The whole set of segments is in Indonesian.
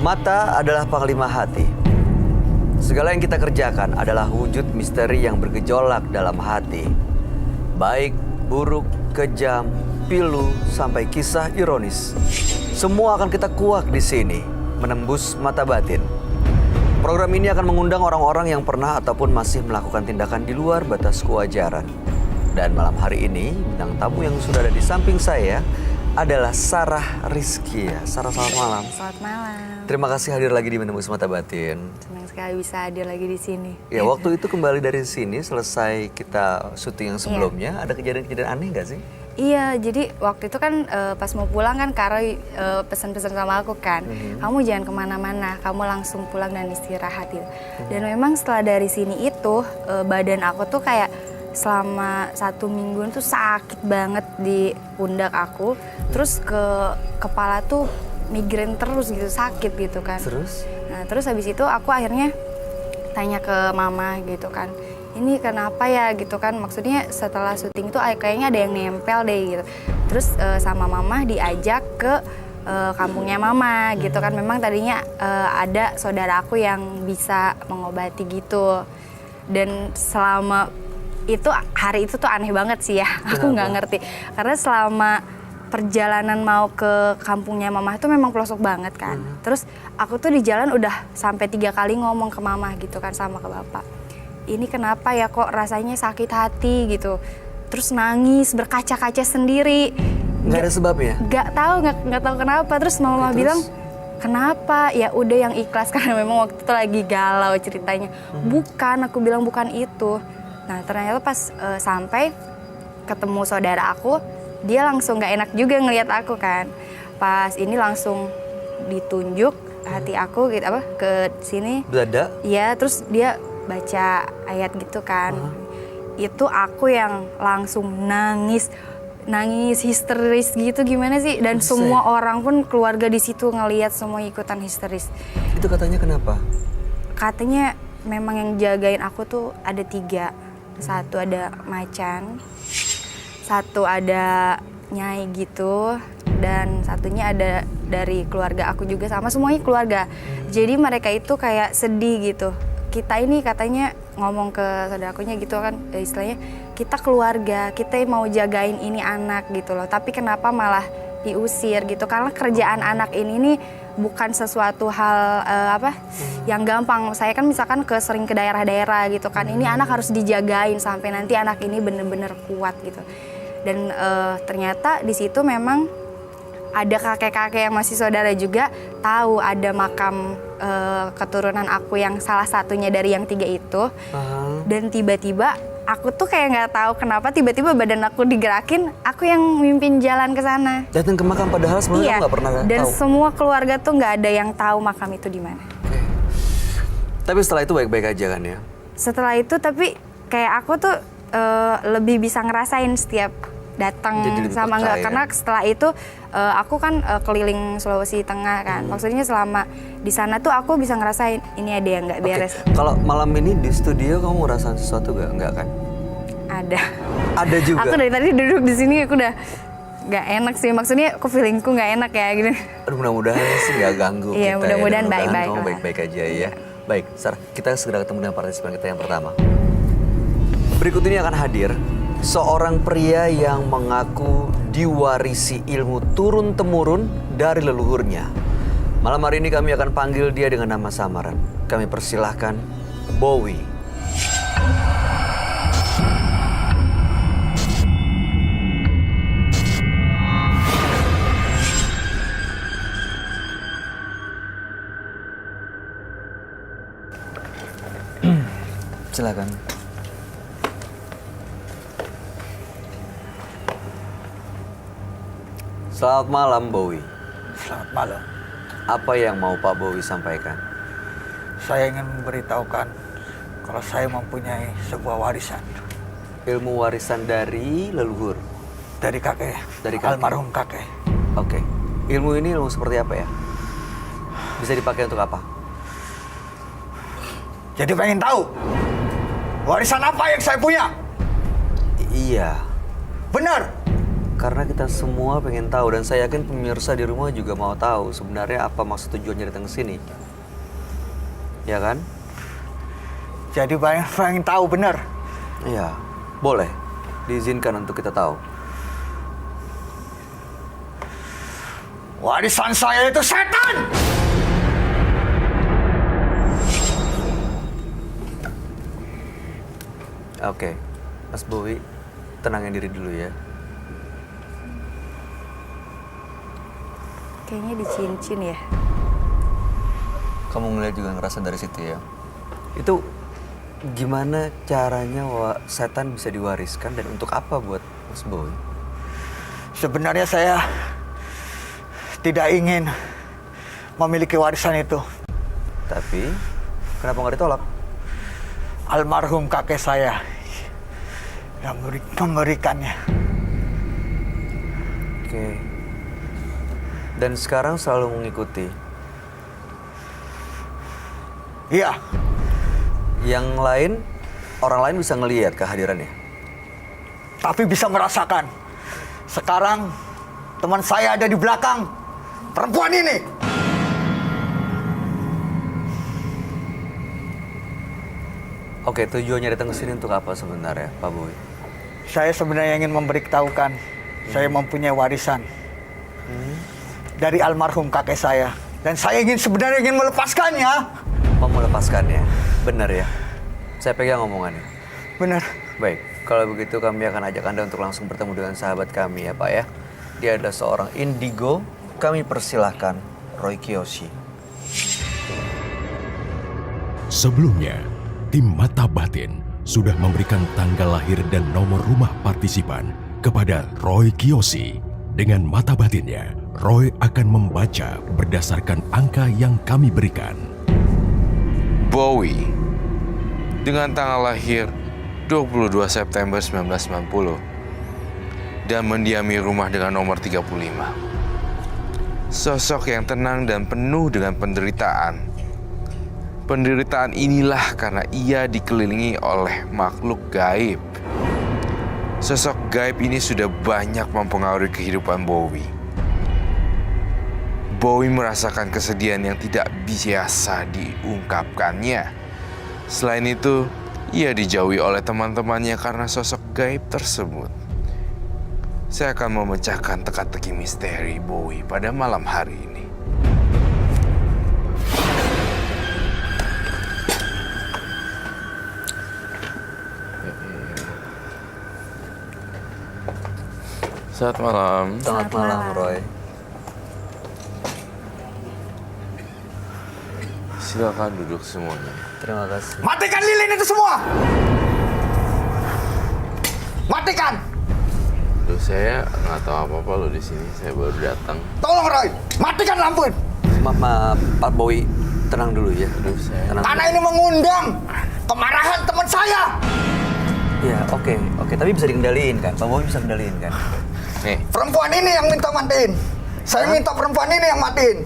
Mata adalah panglima hati. Segala yang kita kerjakan adalah wujud misteri yang bergejolak dalam hati. Baik, buruk, kejam, pilu, sampai kisah ironis. Semua akan kita kuak di sini, menembus mata batin. Program ini akan mengundang orang-orang yang pernah ataupun masih melakukan tindakan di luar batas kewajaran. Dan malam hari ini, bintang tamu yang sudah ada di samping saya adalah Sarah Rizkia. Sarah, selamat malam. Selamat malam. Terima kasih hadir lagi di Menembus Mata Batin. Senang sekali bisa hadir lagi di sini. Ya, waktu itu kembali dari sini, selesai kita syuting yang sebelumnya, ada kejadian-kejadian aneh nggak sih? Iya, jadi waktu itu kan pas mau pulang kan Karo pesan-pesan sama aku kan, kamu jangan kemana-mana, kamu langsung pulang dan istirahat gitu. Dan memang setelah dari sini itu, badan aku tuh kayak selama 1 minggu tuh sakit banget di pundak aku, terus ke kepala tuh migrain terus gitu, sakit gitu kan. Terus? Nah, terus habis itu aku akhirnya tanya ke mama gitu kan, ini kenapa ya gitu kan, maksudnya setelah syuting tuh kayaknya ada yang nempel deh gitu. Terus sama mama diajak ke kampungnya mama gitu kan, memang tadinya ada saudara aku yang bisa mengobati gitu. Dan selama itu, hari itu tuh aneh banget sih ya. Aku nggak ngerti karena selama perjalanan mau ke kampungnya mama itu memang pelosok banget kan. Terus aku tuh di jalan udah sampai 3 kali ngomong ke mama gitu kan sama ke bapak, ini kenapa ya kok rasanya sakit hati gitu, terus nangis berkaca-kaca sendiri. Nggak ada sebabnya? Nggak tahu kenapa. Terus mama bilang, kenapa? Ya udah yang ikhlas karena memang waktu itu lagi galau ceritanya. Bukan, aku bilang bukan itu. Nah ternyata pas sampai ketemu saudara aku, dia langsung nggak enak juga ngelihat aku kan. Pas ini langsung ditunjuk hati aku gitu, apa ke sini. Dada? Iya, terus dia baca ayat gitu kan. Itu aku yang langsung nangis histeris gitu, gimana sih? Dan semua orang pun keluarga di situ ngelihat semua ikutan histeris. Itu katanya kenapa? Katanya memang yang jagain aku tuh ada 3. Satu ada macan, satu ada nyai gitu, dan satunya ada dari keluarga aku juga, sama semuanya keluarga. Jadi mereka itu kayak sedih gitu. Kita ini katanya ngomong ke saudarakunya gitu kan, istilahnya kita keluarga, kita mau jagain ini anak gitu loh. Tapi kenapa malah diusir gitu? Karena kerjaan anak ini nih bukan sesuatu hal yang gampang. Saya kan misalkan sering ke daerah-daerah gitu kan. Ini anak harus dijagain sampai nanti anak ini bener-bener kuat gitu. Dan ternyata di situ memang ada kakek-kakek yang masih saudara juga tahu ada makam keturunan aku yang salah satunya dari yang 3 itu. Dan tiba-tiba aku tuh kayak nggak tahu kenapa tiba-tiba badan aku digerakin, aku yang mimpin jalan ke sana. Datang ke makam padahal sebenarnya nggak pernah tahu. Dan semua keluarga tuh nggak ada yang tahu makam itu di mana. Tapi setelah itu baik-baik aja kan ya? Setelah itu tapi kayak aku tuh lebih bisa ngerasain setiap datang sama nggak, karena setelah itu aku kan keliling Sulawesi Tengah kan. Maksudnya selama di sana tuh aku bisa ngerasain ini ada yang nggak beres. Kalau malam ini di studio kamu ngerasain sesuatu nggak kan? Ada. Ada juga. Aku dari tadi duduk di sini aku udah nggak enak sih. Maksudnya aku feelingku nggak enak ya gitu. Aduh, mudah-mudahan sih nggak ganggu kita. Iya, mudah-mudahan baik-baik. Kamu baik-baik aja ya. Baik, Sarah, kita segera ketemu dengan partisipan kita yang pertama. Berikut ini akan hadir seorang pria yang mengaku diwarisi ilmu turun-temurun dari leluhurnya. Malam hari ini kami akan panggil dia dengan nama samaran. Kami persilahkan Bowie. Silakan. Selamat malam, Bowie. Selamat malam. Apa yang mau Pak Bowie sampaikan? Saya ingin memberitahukan kalau saya mempunyai sebuah warisan. Ilmu warisan dari leluhur? Dari kakek. Dari kakek? Almarhum kakek. Oke. Ilmu ini ilmu seperti apa ya? Bisa dipakai untuk apa? Jadi pengen tahu warisan apa yang saya punya? Iya. Benar. Karena kita semua pengen tahu dan saya yakin pemirsa di rumah juga mau tahu sebenarnya apa maksud tujuannya datang ke sini. Ya kan? Jadi pengen tahu benar. Iya, boleh. Diizinkan untuk kita tahu. Warisan saya itu setan! Oke, Mas Bowie, tenangin diri dulu ya. Kayaknya di cincin ya. Kamu ngeliat juga ngerasa dari situ ya. Itu gimana caranya setan bisa diwariskan dan untuk apa buat Mas Bowie? Sebenarnya saya tidak ingin memiliki warisan itu. Tapi, kenapa nggak ditolak? Almarhum kakek saya yang memberikannya. Oke. Dan sekarang selalu mengikuti. Iya, Yang lain, orang lain bisa ngelihat kehadirannya. tapi bisa merasakan. Sekarang teman saya ada di belakang perempuan ini. Oke, tujuannya datang ke sini untuk apa sebenarnya, Pak Bowie? Saya sebenarnya ingin memberitahukan saya mempunyai warisan dari almarhum kakek saya. Dan saya sebenarnya ingin melepaskannya. Mau melepaskannya, benar ya? Saya pegang omongannya. Benar. Baik, kalau begitu kami akan ajak Anda untuk langsung bertemu dengan sahabat kami ya Pak ya. Dia adalah seorang indigo, kami persilahkan Roy Kiyoshi. Sebelumnya, tim Mata Batin sudah memberikan tanggal lahir dan nomor rumah partisipan kepada Roy Kiyoshi. Dengan mata batinnya, Roy akan membaca berdasarkan angka yang kami berikan. Bowie dengan tanggal lahir 22 September 1990 dan mendiami rumah dengan nomor 35. Sosok yang tenang dan penuh dengan penderitaan. Penderitaan inilah karena ia dikelilingi oleh makhluk gaib. Sosok gaib ini sudah banyak mempengaruhi kehidupan Bowie. Bowie merasakan kesedihan yang tidak biasa diungkapkannya. Selain itu, ia dijauhi oleh teman-temannya karena sosok gaib tersebut. Saya akan memecahkan teka-teki misteri Bowie pada malam hari ini. Selamat malam. Selamat malam Roy. Silakan duduk semuanya. Terima kasih. Matikan lilin itu semua. Matikan. Duh, saya nggak tahu apa-apa loh di sini. Saya baru datang. Tolong Roy, matikan lampu. Maaf, Pak Bowie, tenang dulu ya. Aduh, saya... Tenang. Karena ini mengundang kemarahan teman saya. Ya, oke. Tapi bisa dikendaliin kan? Pak Bowie bisa kendaliin kan? Nih, Perempuan ini yang minta matiin. Saya minta perempuan ini yang matiin.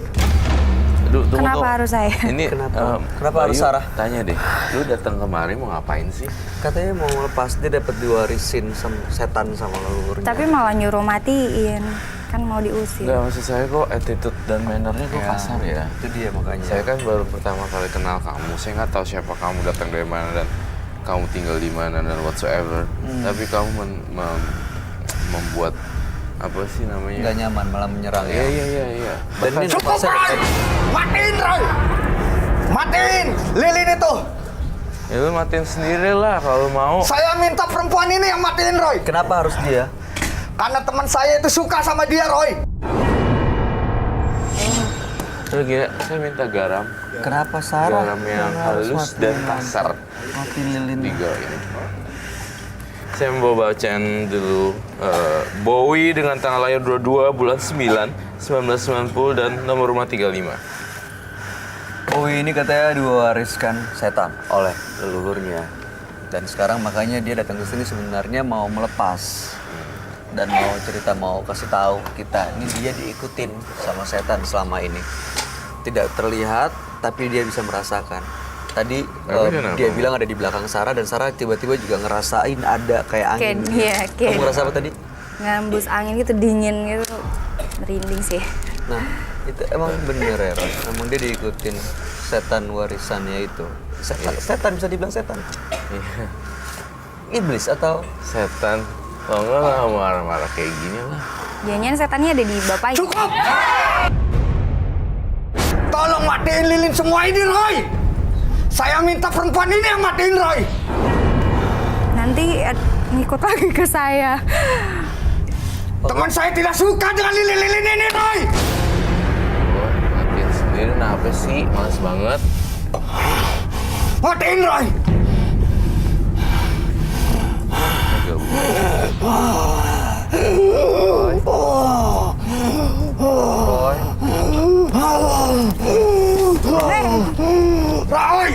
aduh, tunggu. Kenapa harus saya? Ini Kenapa harus Bayu, Sarah? Tanya deh, lu datang kemari mau ngapain sih? Katanya mau lepas, dia dapat diwarisin sama setan sama leluhurnya. Tapi malah nyuruh matiin. Kan mau diusir. Enggak, maksud saya kok attitude dan mannernya kok kasar ya. Itu dia makanya. Saya kan baru pertama kali kenal kamu. Saya nggak tahu siapa kamu, datang dari mana dan kamu tinggal di mana dan whatsoever. Tapi kamu membuat apa sih namanya? nggak nyaman, malah menyerang ya. Iya. Dan ini Cukup lepas Roy, matiin Roy. Matiin lilin itu. Ya lu matiin sendiri lah kalau mau. Saya minta perempuan ini yang matiin Roy. Kenapa harus dia? Karena teman saya itu suka sama dia Roy. Terus gila, saya minta garam. Kenapa Sarah? Garam yang halus dan kasar. Mati lilin. 3 ini. Saya mau bacain dulu Bowie dengan tanggal lahir 22 bulan 9 1990 dan nomor rumah 35. Bowie ini katanya diwariskan setan oleh leluhurnya. Dan sekarang makanya dia datang ke sini sebenarnya mau melepas. Dan mau cerita, mau kasih tahu kita, ini dia diikutin sama setan selama ini. Tidak terlihat, tapi dia bisa merasakan. Tadi dia bilang ada di belakang Sarah dan Sarah tiba-tiba juga ngerasain ada kayak angin. Ken, iya, Ken. Kamu ngerasa apa tadi? ngembus angin gitu, dingin gitu, merinding sih. Nah, itu emang bener ya, Roy. Emang dia diikutin setan warisannya itu. Setan bisa dibilang setan. Iya. Iblis atau Setan. Kalau nggak lah marah-marah kayak gini lah. Jangan setannya ada di bapaknya. Cukup! Tolong matiin lilin semua ini, Roy! Saya minta perempuan ini yang matiin, Roy! Nanti ngikut lagi ke saya. Teman saya tidak suka dengan lilin-lilin ini, Roy! Gue matiin sendiri, kenapa sih? Males banget. Matiin, Roy! Agak Roy!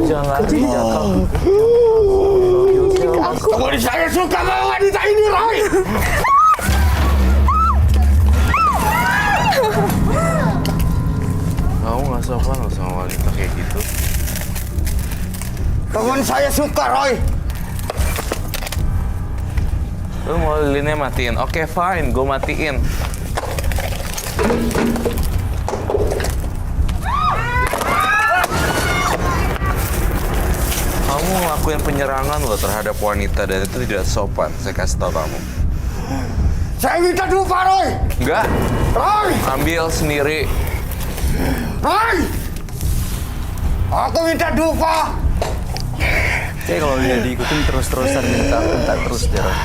jangan lagi, jangan. Teman saya suka sama wanita ini, Roy! Kamu nggak sopan loh sama wanita kayak gitu. Teman saya suka, Roy! Lu mau lilinnya matiin? Oke, fine, gue matiin. Kamu ngelakuin penyerangan loh terhadap wanita dan itu tidak sopan. Saya kasih tau kamu. Saya minta dupa, Roy! Enggak, Roy! ambil sendiri. Roy! Aku minta dupa! kayak kalau dia diikutin terus-terusan minta terus dia, Roy.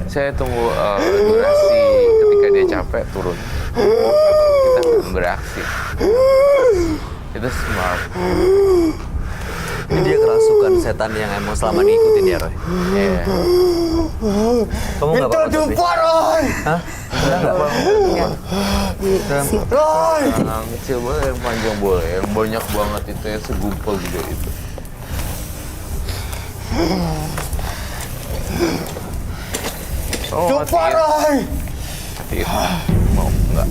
Saya tunggu durasi ketika dia capek turun. Kita akan beraksi. Itu smart. Ini dia kerasukan setan yang emang selama ini ikutin dia, Roy. Iya. Kamu nggak Minta apa-apa, tapi? dupa, Roy! Hah? Udah nggak? Roy! Yang kecil boleh, yang panjang boleh, yang banyak banget itu, yang segumpal juga itu. Oh, Dupa, matiin. Roy! Matiin. Mau enggak?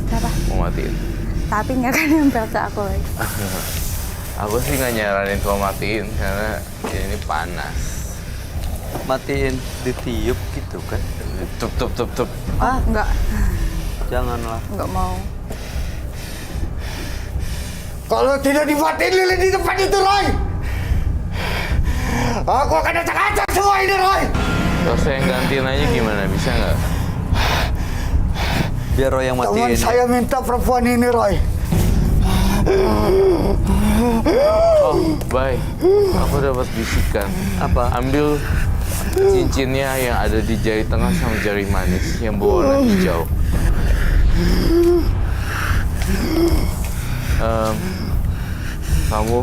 Kenapa? Mau matiin. Tapi nggak akan nempel ke aku lagi. Aku sih nggak nyaranin kau matiin karena ini panas. Matiin ditiup gitu kan? Tup tup tup tup. Oh, nggak Janganlah. mau. Kalau tidak dimatiin lilin di depan itu, Roy! Aku akan acak-acak semua ini, Roy! Kalau saya yang gantiin aja gimana? Bisa nggak? Biar Roy yang Teman matiin. saya minta perempuan ini, Roy. Oh, baik. Aku dapat bisikan. Apa? Ambil cincinnya yang ada di jari tengah sama jari manis yang berwarna hijau. Kamu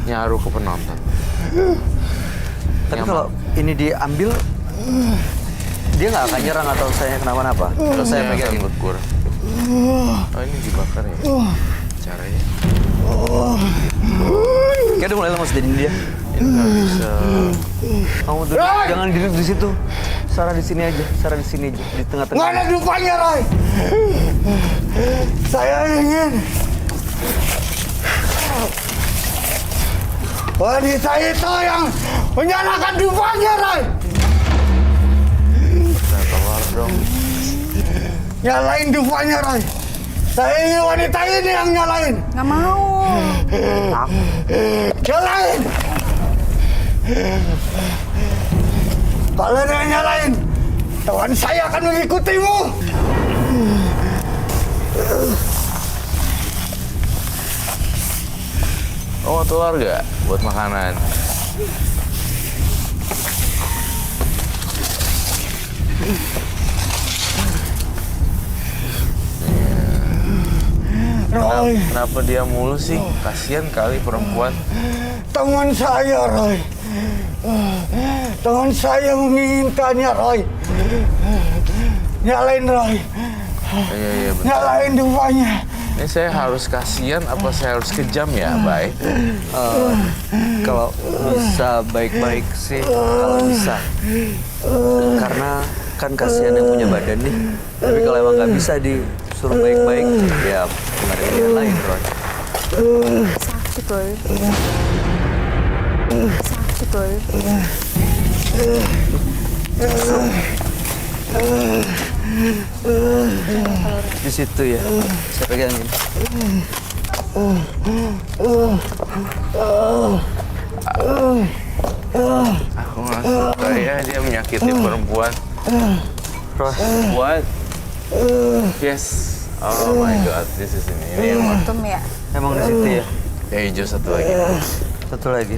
nyaruh ke penonton. Tapi Yang kalau ini diambil, dia nggak akan nyerang atau saya kenapa-napa. Kalau saya akan pegangin. berkurang. Oh, ini dibakar ya? Caranya? Kayak udah mulai lemas jadinya dia. Ini nggak bisa. Kamu duduk, Roy! jangan duduk di situ. Sarah di sini aja, Sarah di sini aja, di Nggak tengah-tengah. ada dupanya, Roy! Saya ingin wanita itu yang menyalakan dupanya, Roy! Nah, keluar dong. Nyalain dupanya, Roy! Saya ingin wanita ini yang nyalain! Nggak mau. Nyalain! Kalau dia nyalain, teman saya akan mengikutimu! Oh, mau telur nggak buat makanan? Roy, Kenapa dia mulu sih? Kasihan kali perempuan. teman saya, Roy. Teman saya menginginkannya, Roy. Nyalain, Roy. Iya, iya, betul. Nyalain dupanya. Ini saya harus kasihan apa saya harus kejam ya, Bay? Kalau bisa baik-baik sih, kalau bisa. Karena kan kasihan yang punya badan nih. Tapi kalau emang nggak bisa disuruh baik-baik, ya nggak ada pilihan lain, Roy. Sakit loh. Sakit loh. Di situ ya, saya pegangin. Aku nggak suka ya dia menyakiti perempuan. Roy, What? Yes. Oh my God, this is ini yang Untung ya. emang di situ ya. yang hijau satu lagi. Satu lagi.